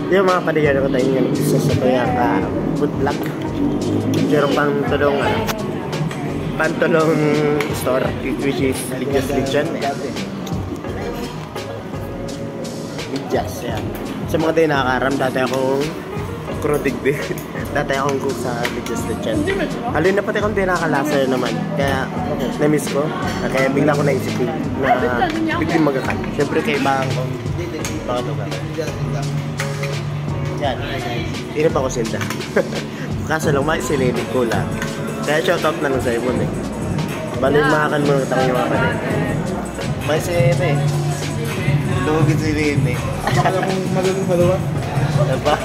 Yung mga paligyan ko tayo yung isa sa tuya ka food vlog. Meron pantulong store which is Lidyas Lechon. Lidyas, yan. Sa mga tayo nakakaram, dati akong Krodigbe. Dati akong cook sa Lidyas Lechon. Halin na pati akong pinakalasa naman. Kaya na-miss ko. Kaya bigla ko naisipin na biglang magakan. Siyempre kaibahan ko. Baka lugar. Yan. Hindi pa ako sinda. Kaso lang, sinilid ko lang. Kaya shoutout na lang sa ibon eh. Balik makakan mo ng tanong yung mga pati. May sinilid eh. Tugid sinilid eh. Magaling malawa. Diba?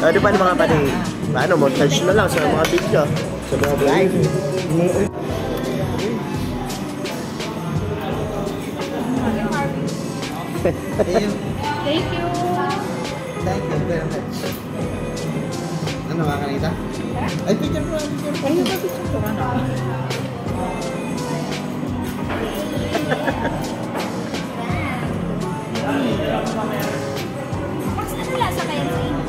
Di ba mga pati? Paano, montage na lang sa mga video. Sa mga live. Thank you. Thank you very much. Ano, makanita? Ay, picture po. Picture po. Ano lasa kaya sa inyo?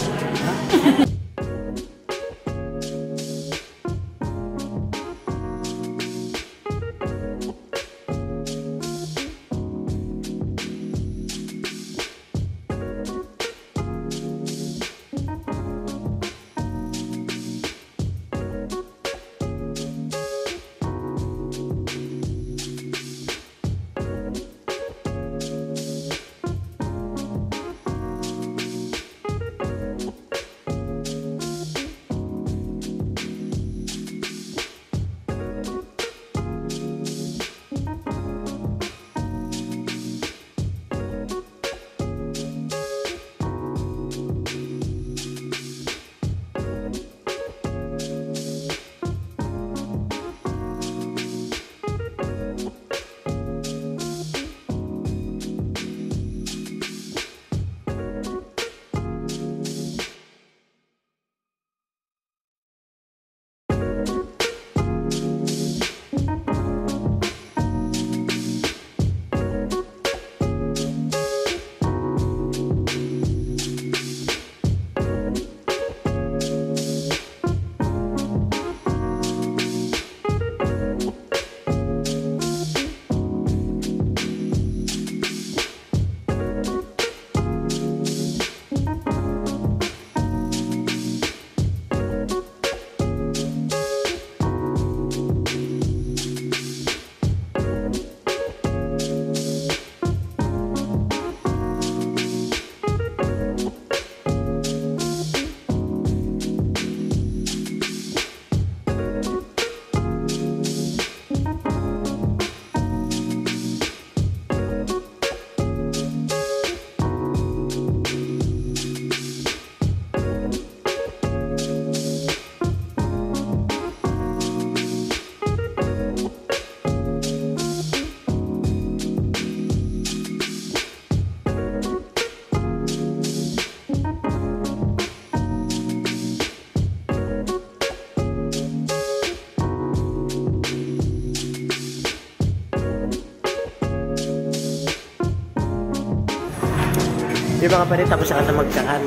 Yung mga palit tapos sa kata magkakan.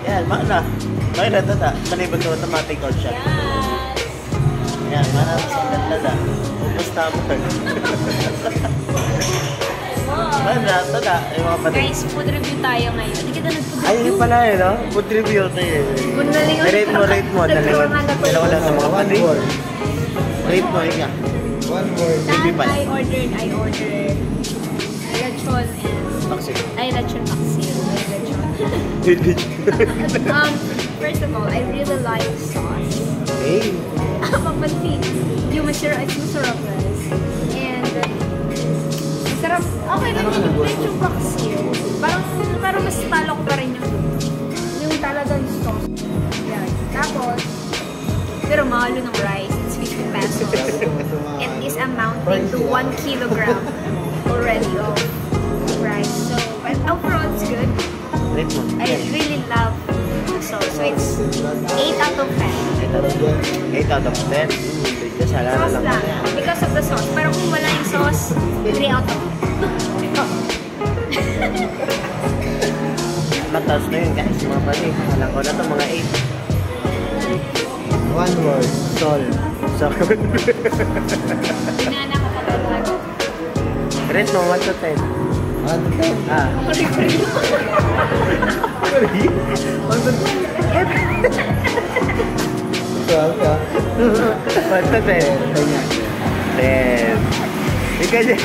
Yan, mana. May natada. Kalibag ko automatic out siya. Yan, mana sa natada. Upos naman. May natada. Yung mga palit. Guys, food review tayo ngayon. Hindi kita nag-food review. Ay, yun pala eh, no? Food review tayo. Rate mo. Dalawa lang sa mga palit. Rate mo, ika. One word. I ordered lechon and Paksiw. ay lechon paksiw. First of all, I really like sauce. Hey. Mapansin, yung masarap guys. And masarap. Okay lang yung lechon paksiw. Parang mas talo ko pa rin yung talagang sauce. Yan. Tapos, pero mahalo ng rice. It's 50 pesos. It is amounting to 1 kilogram already of rice. So, but overall, it's good. Rate mo. I really love the sauce. So, it's 8 out of 10. 8 out of 10. Sauce lang. Because of the sauce. Pero kung wala yung sauce, 3 out of 10. mataas na yun guys, mga pali. Alam ko na to, mga 8. One word, sol. So, Binana ko pa talaga. rate mo, 1 to 10. One to 10. Ah. Sol ka. 1 to 10. Kanya. 10. Ikaw niya.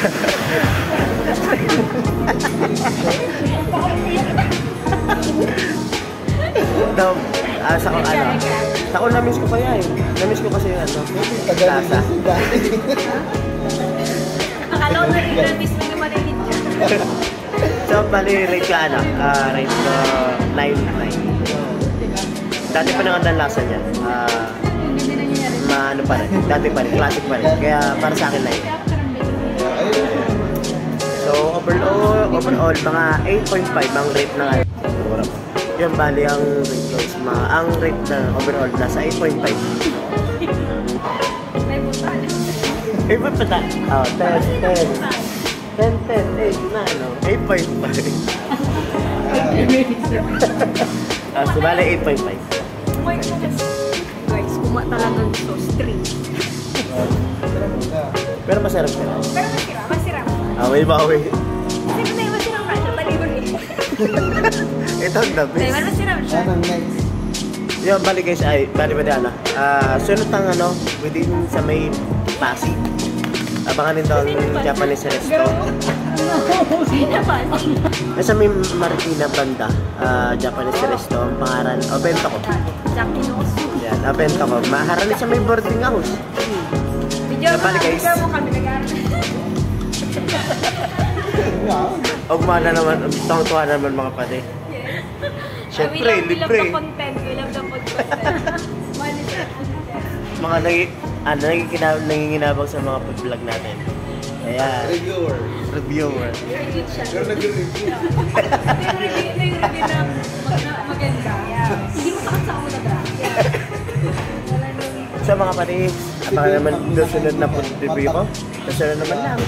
Daw, sa kung ano. Sa kung na-miss ko kaya eh. Na-miss ko kasi yung ano. Tagal Lasa. na dati. Akala ko na rin na mismo naman ay ninja. So, bali, rate ka ano? Rate ko 9. Dati pa naman ang lasa niya. Hindi na niya rin. Ano pa rin. Dati pa rin. Classic pa rin. Kaya para sa akin 9. So, overall, mga 8.5 ang rate na nga. Yun, bali ang rate ko is ang rate na overall nasa 8.5. May buta. Eh, ba't pa ta? Oh, 10, 8 na, ano? 8.5. So, bali 8.5. Guys, kuma talagang sauce 3. Pero masarap siya. Pero masira. May bawi. Kasi na yung masirap ka siya, talibon eh. Ito ang the Dahil best. masirap siya. Anong next? Yung bali guys, bali ano, sunod ang ano, within sa may Pasig. Abangan nito ang Japanese resto. Nasa may Marikina banda, Japanese resto, ang pangalan, benta ko. Jakinosu. Yan, benta ko. Maharali sa may boarding house. Video guys. mo kami nag-aaral. Ugmana naman, tuwa naman mga pati. Siyempre, We love libre. the content. We love the content. Money siya. Mga nanginginabang sa mga vlog natin. Ayan, Reviewer. reviewer. Legit siya. Pero nag-review. Pero review na maganda. Hindi mo takot sa ako na-drag. So mga pati, abangan naman doon sunod na food review ko. Kasunod naman lang.